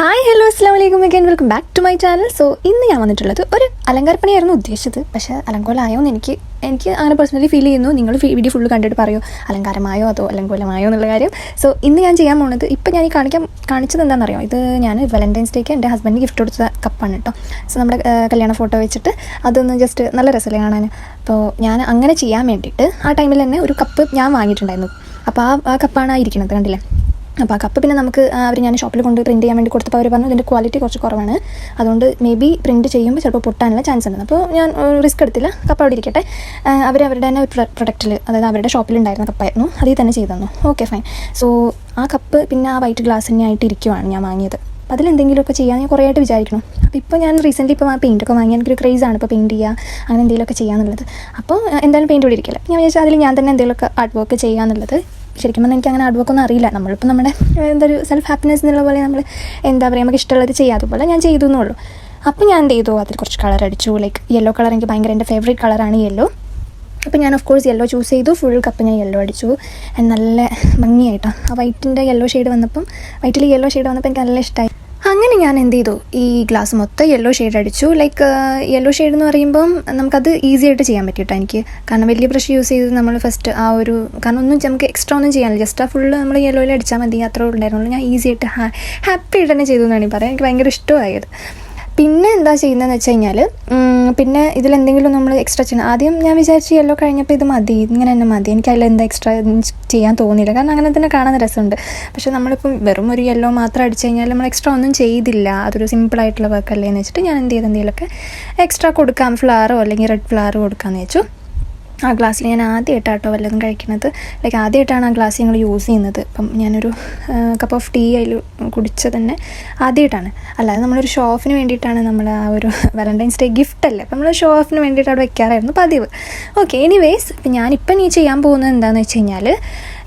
Hi hello അസ്സാം വലൈക്കും again welcome back to my channel. So ഇന്ന് ഞാൻ വന്നിട്ടുള്ളത് ഒരു അലങ്കാരപ്പണിയായിരുന്നു ഉദ്ദേശിച്ചത്, പക്ഷേ അലങ്കോലമായോന്ന് എനിക്ക് അങ്ങനെ പേഴ്സണലി ഫീൽ ചെയ്യുന്നു. നിങ്ങൾ വീഡിയോ ഫുള്ള് കണ്ടിട്ട് പറയോ അലങ്കാരമായോ അതോ അലങ്കോലമായോ എന്നുള്ള കാര്യം. സോ ഇന്ന് ഞാൻ ചെയ്യാൻ പോകുന്നത്, ഇപ്പം ഞാൻ കാണിച്ചത് എന്താണെന്നറിയോ, ഇത് ഞാൻ വാലന്റൈൻസ് ഡേക്ക് എൻ്റെ ഹസ്ബൻഡിന് ഗിഫ്റ്റ് കൊടുത്ത കപ്പാണ് കേട്ടോ. സോ നമ്മുടെ കല്യാണ ഫോട്ടോ വെച്ചിട്ട് അതൊന്ന് ജസ്റ്റ് നല്ല രസമല്ലേ കാണാൻ. അപ്പോൾ ഞാൻ അങ്ങനെ ചെയ്യാൻ വേണ്ടിയിട്ട് ആ ടൈമിൽ തന്നെ ഒരു കപ്പ് ഞാൻ വാങ്ങിയിട്ടുണ്ടായിരുന്നു. അപ്പോൾ ആ കപ്പാണ് ഇരിക്കുന്നത്, കണ്ടില്ലേ. അപ്പോൾ ആ കപ്പ് പിന്നെ നമുക്ക് ഞാൻ ഷോപ്പിൽ കൊണ്ട് പ്രിൻറ്റ് ചെയ്യാൻ വേണ്ടി കൊടുത്തപ്പോൾ അവർ പറഞ്ഞു ഇതിൻ്റെ ക്വാളിറ്റി കുറച്ച് കുറവാണ്, അതുകൊണ്ട് മേ ബി പ്രിൻറ്റ് ചെയ്യുമ്പോൾ ചിലപ്പോൾ പൊട്ടാനുള്ള ചാൻസ് ഉണ്ട്. അപ്പോൾ ഞാൻ റിസ്ക് എടുത്തില്ല, കപ്പ് അവിടെ ഇരിക്കട്ടെ. അവരുടെ തന്നെ ഒരു പ്രൊഡക്റ്റിൽ, അതായത് അവരുടെ ഷോപ്പിലുണ്ടായിരുന്ന കപ്പായിരുന്നു, അതിൽ തന്നെ ചെയ്തു തന്നു. Okay fine. സോ ആ കപ്പ് പിന്നെ ആ വൈറ്റ് ഗ്ലാസ് തന്നെ ആയിട്ട് ഇരിക്കുവാണ് ഞാൻ വാങ്ങിയത്. അപ്പോൾ അതിലെന്തെങ്കിലുമൊക്കെ ചെയ്യാൻ ഞാൻ കുറേ ആയിട്ട് വിചാരിക്കണം. അപ്പോൾ ഇപ്പോൾ ഞാൻ റീസെൻ്റ്ലി ഇപ്പോൾ ആ പെയിൻറ്റൊക്കെ വാങ്ങി, എനിക്കൊരു ക്രേസാണ് ഇപ്പോൾ പെയിൻറ്റ് ചെയ്യുക, അങ്ങനെ എന്തെങ്കിലുമൊക്കെ ചെയ്യാന്നുള്ളത്. അപ്പോൾ എന്തായാലും പെയിൻറ്റ് കൂടി ഇരിക്കില്ല. ഞാൻ വിചാരിച്ചാൽ അതിൽ ഞാൻ തന്നെ എന്തെങ്കിലുമൊക്കെ ആർട്ട് വർക്ക് ചെയ്യാന്നുള്ളത്. ശരിക്കും പറഞ്ഞാൽ എനിക്ക് അങ്ങനെ ആർട്ട് വർക്കൊന്നും അറിയില്ല. നമ്മളിപ്പോൾ നമ്മുടെ എന്തൊരു സെൽഫ് ഹാപ്പിനെസ് എന്നുള്ള പോലെ നമ്മൾ എന്താ പറയുക, നമുക്ക് ഇഷ്ടമുള്ളത് ചെയ്യാം, അതുപോലെ ഞാൻ ചെയ്തു എന്നുള്ളൂ. അപ്പോൾ ഞാൻ എന്ത് ചെയ്തു, അതിൽ കുറച്ച് കളർ അടിച്ചു. ലൈക്ക് യെല്ലോ കളർ എനിക്ക് ഭയങ്കര എൻ്റെ ഫേവറേറ്റ് കളറാണ് യെല്ലോ. അപ്പോൾ ഞാൻ ഓഫ് കോഴ്സ് യെല്ലോ ചൂസ് ചെയ്തു. ഫുൾ കപ്പ് ഞാൻ യെല്ലോ അടിച്ചു. നല്ല ഭംഗിയായിട്ടാണ് ആ വൈറ്റിൻ്റെ യെല്ലോ ഷെയ്ഡ് വന്നപ്പം, വൈറ്റിൽ യെല്ലോ ഷെയ്ഡ് വന്നപ്പോൾ എനിക്ക് നല്ല ഇഷ്ടമായി. അങ്ങനെ ഞാൻ എന്ത് ചെയ്തു, ഈ ഗ്ലാസ് മൊത്തം യെല്ലോ ഷെയ്ഡ് അടിച്ചു. ലൈക്ക് യെല്ലോ ഷെയ്ഡ് എന്ന് പറയുമ്പം നമുക്കത് ഈസി ആയിട്ട് ചെയ്യാൻ പറ്റും കേട്ടോ എനിക്ക്. കാരണം വലിയ ബ്രഷ് യൂസ് ചെയ്ത് നമ്മൾ ഫസ്റ്റ് ആ ഒരു, കാരണം ഒന്നും നമുക്ക് എക്സ്ട്രാ ഒന്നും ചെയ്യാനില്ല, ജസ്റ്റ് ആ ഫുള്ള് നമ്മൾ യെല്ലോയിൽ അടിച്ചാൽ മതി, അത്രേ ഉണ്ടായിരുന്നുള്ളൂ. ഞാൻ ഈസി ആയിട്ട് ഹാപ്പി ആയിട്ട് തന്നെ ചെയ്തു എന്നാണ് പറയാം. എനിക്ക് ഭയങ്കര ഇഷ്ടമായത്. പിന്നെ എന്താ ചെയ്യുന്നതെന്ന് വെച്ച് കഴിഞ്ഞാൽ, പിന്നെ ഇതിലെന്തെങ്കിലും നമ്മൾ എക്സ്ട്രാ ചെയ്യണം. ആദ്യം ഞാൻ വിചാരിച്ചു യെല്ലോ കഴിഞ്ഞപ്പോൾ ഇത് മതി, ഇങ്ങനെ തന്നെ മതി, എനിക്ക് അതിലെന്താ എക്സ്ട്രാ ചെയ്യാൻ തോന്നിയില്ല, കാരണം അങ്ങനെ തന്നെ കാണാൻ രസമുണ്ട്. പക്ഷേ നമ്മളിപ്പം വെറും ഒരു യെല്ലോ മാത്രം അടിച്ചു കഴിഞ്ഞാൽ നമ്മൾ എക്സ്ട്രാ ഒന്നും ചെയ്തില്ല, അതൊരു സിമ്പിളായിട്ടുള്ള വർക്കല്ലേ എന്ന് വെച്ചിട്ട് ഞാൻ എന്ത് ചെയ്ത് എന്തെങ്കിലുമൊക്കെ എക്സ്ട്രാ കൊടുക്കാം, ഫ്ലവറോ അല്ലെങ്കിൽ റെഡ് ഫ്ലവർ കൊടുക്കാമെന്ന് വെച്ചു. ആ ഗ്ലാസ്സിൽ ഞാൻ ആദ്യമായിട്ടാട്ടോ വല്ലതും കഴിക്കുന്നത്. ലൈക്ക് ആദ്യമായിട്ടാണ് ആ ഗ്ലാസ് ഞങ്ങൾ യൂസ് ചെയ്യുന്നത്. അപ്പം ഞാനൊരു കപ്പ് ഓഫ് ടീ അതിൽ കുടിച്ചത് തന്നെ ആദ്യമായിട്ടാണ്. അല്ലാതെ നമ്മളൊരു ഷോ ഓഫിന് വേണ്ടിയിട്ടാണ് നമ്മൾ ആ ഒരു വാലന്റൈൻസ് ഡേ ഗിഫ്റ്റ് അല്ലേ, അപ്പം നമ്മൾ ഷോ ഓഫിന് വേണ്ടിയിട്ട് അവിടെ വെക്കാറായിരുന്നു പതിവ്. ഓക്കെ, എനിവേസ് ഇപ്പം ഞാനിപ്പം ചെയ്യാൻ പോകുന്നത് എന്താണെന്ന് വെച്ച് കഴിഞ്ഞാൽ,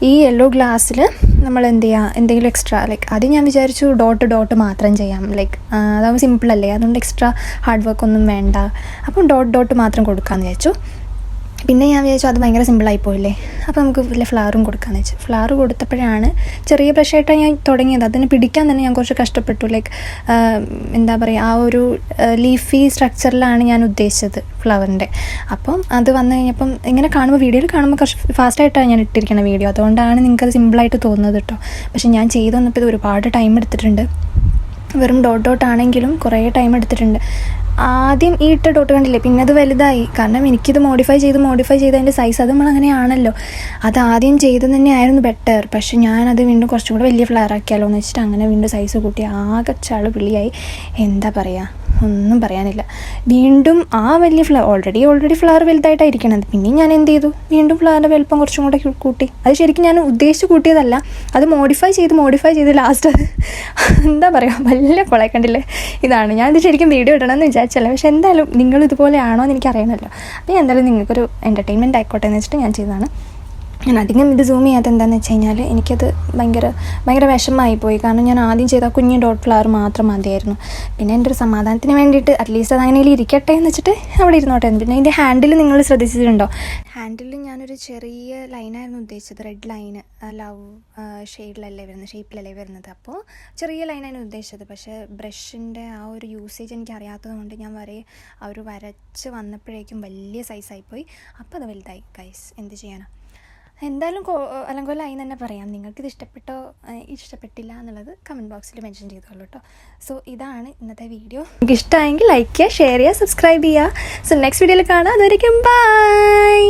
ഈ യെല്ലോ ഗ്ലാസ്സിൽ നമ്മൾ എന്ത് ചെയ്യുക, എന്തെങ്കിലും എക്സ്ട്രാ ലൈക്ക് അത് ഞാൻ വിചാരിച്ചു ഡോട്ട് മാത്രം ചെയ്യാം. ലൈക്ക് അതാവുമ്പോൾ സിമ്പിളല്ലേ, അതുകൊണ്ട് എക്സ്ട്രാ ഹാർഡ് വർക്കൊന്നും വേണ്ട. അപ്പം ഡോട്ട് മാത്രം കൊടുക്കാമെന്ന് വിചാരിച്ചു. പിന്നെ ഞാൻ വിചാരിച്ചു അത് ഭയങ്കര സിമ്പിളായി പോയില്ലേ, അപ്പോൾ നമുക്ക് വല്ല ഫ്ലവറും കൊടുക്കാമെന്ന് വെച്ചു. ഫ്ലവർ കൊടുത്തപ്പോഴാണ് ചെറിയ ബ്രഷായിട്ടാണ് ഞാൻ തുടങ്ങിയത്. അതിന് പിടിക്കാൻ തന്നെ ഞാൻ കുറച്ച് കഷ്ടപ്പെട്ടു. ലൈക്ക് എന്താ പറയുക, ആ ഒരു ലീഫി സ്ട്രക്ചറിലാണ് ഞാൻ ഉദ്ദേശിച്ചത് ഫ്ലവറിൻ്റെ. അപ്പം അത് വന്നു കഴിഞ്ഞപ്പം ഇങ്ങനെ കാണുമ്പോൾ, വീഡിയോയിൽ കാണുമ്പോൾ കുറച്ച് ഫാസ്റ്റായിട്ടാണ് ഞാൻ ഇട്ടിരിക്കുന്ന വീഡിയോ, അതുകൊണ്ടാണ് നിങ്ങൾക്കത് സിമ്പിളായിട്ട് തോന്നുന്നത് കേട്ടോ. പക്ഷേ ഞാൻ ചെയ്തു വന്നപ്പോൾ ഇത് ഒരുപാട് ടൈം എടുത്തിട്ടുണ്ട്. വെറും ഡോട്ടാണെങ്കിലും കുറേ ടൈം എടുത്തിട്ടുണ്ട്. ആദ്യം ഈ ഇട്ട ഡോട്ട് കണ്ടില്ലേ, പിന്നെ അത് വലുതായി. കാരണം എനിക്കിത് മോഡിഫൈ ചെയ്ത് അതിൻ്റെ സൈസ്, അത് നമ്മളങ്ങനെയാണല്ലോ, അത് ആദ്യം ചെയ്തത് തന്നെയായിരുന്നു ബെറ്റർ. പക്ഷേ ഞാനത് വീണ്ടും കുറച്ചും കൂടെ വലിയ ഫ്ലവർ ആക്കിയാലോ എന്ന് വെച്ചിട്ട് അങ്ങനെ വീണ്ടും സൈസ് കൂട്ടി ആകെ ചളു പിള്ളിയായി. എന്താ പറയുക, ഒന്നും പറയാനില്ല. വീണ്ടും ആ വലിയ ഓൾറെഡി ഫ്ലവർ വലുതായിട്ടായിരിക്കണത്. പിന്നെയും ഞാൻ എന്ത് ചെയ്തു, വീണ്ടും ഫ്ലവറിൻ്റെ വലുപ്പം കുറച്ചും കൂടെ കൂട്ടി. അത് ശരിക്കും ഞാൻ ഉദ്ദേശിച്ച് കൂട്ടിയതല്ല, അത് മോഡിഫൈ ചെയ്ത് ലാസ്റ്റ് അത് എന്താ പറയുക, വലിയ കൊളയെ കണ്ടില്ലേ. ഇതാണ് ഞാനിത് ശരിക്കും വീഡിയോ ഇടണമെന്ന് വിചാരിച്ചല്ല, പക്ഷേ എന്തായാലും നിങ്ങൾ ഇതുപോലെയാണോ എന്ന് എനിക്ക് അറിയണമല്ലോ. അപ്പോൾ എന്തായാലും നിങ്ങൾക്കൊരു എൻ്റർടൈൻമെൻറ്റ് ആയിക്കോട്ടെ എന്ന് വെച്ചിട്ട് ഞാൻ ചെയ്തതാണ്. ഞാൻ അധികം ഇത് സൂം ചെയ്യാത്ത എന്താണെന്ന് വെച്ച് കഴിഞ്ഞാൽ, എനിക്കത് ഭയങ്കര വിഷമമായി പോയി. കാരണം ഞാൻ ആദ്യം ചെയ്ത കുഞ്ഞ് ഡോട്ട് ഫ്ലവർ മാത്രം മതിയായിരുന്നു. പിന്നെ എൻ്റെ ഒരു സമാധാനത്തിന് വേണ്ടിയിട്ട് അറ്റ്ലീസ്റ്റ് അത് അങ്ങനെ ഇരിക്കട്ടെ എന്ന് വെച്ചിട്ട് അവിടെ ഇരുന്നോട്ടെ. പിന്നെ ഇതിൻ്റെ ഹാൻഡിൽ നിങ്ങൾ ശ്രദ്ധിച്ചിട്ടുണ്ടോ, ഹാൻഡിൽ ഞാനൊരു ചെറിയ ലൈനായിരുന്നു ഉദ്ദേശിച്ചത്, റെഡ് ലൈന്, ലവ് ഷേപ്പിലല്ലേ വരുന്നത്. അപ്പോൾ ചെറിയ ലൈനായിരുന്നു ഉദ്ദേശിച്ചത്. പക്ഷേ ബ്രഷിൻ്റെ ആ ഒരു യൂസേജ് എനിക്ക് അറിയാത്തത് കൊണ്ട് ഞാൻ ആ ഒരു വരച്ച് വന്നപ്പോഴേക്കും വലിയ സൈസായിപ്പോയി. അപ്പോൾ അത് വലുതായി ഗൈസ്, എന്ത് ചെയ്യാനാണ്. എന്തായാലും അലങ്കോലമായി തന്നെ പറയാം. നിങ്ങൾക്കിത് ഇഷ്ടപ്പെട്ടില്ല എന്നുള്ളത് കമൻറ്റ് ബോക്സിൽ മെൻഷൻ ചെയ്തോളൂ കേട്ടോ. സോ ഇതാണ് ഇന്നത്തെ വീഡിയോ. നിങ്ങൾക്ക് ഇഷ്ടമായെങ്കിൽ ലൈക്ക് ചെയ്യുക, ഷെയർ ചെയ്യുക, സബ്സ്ക്രൈബ് ചെയ്യുക. സോ നെക്സ്റ്റ് വീഡിയോയിൽ കാണാം. അതുവരെയ്ക്കും ബൈ.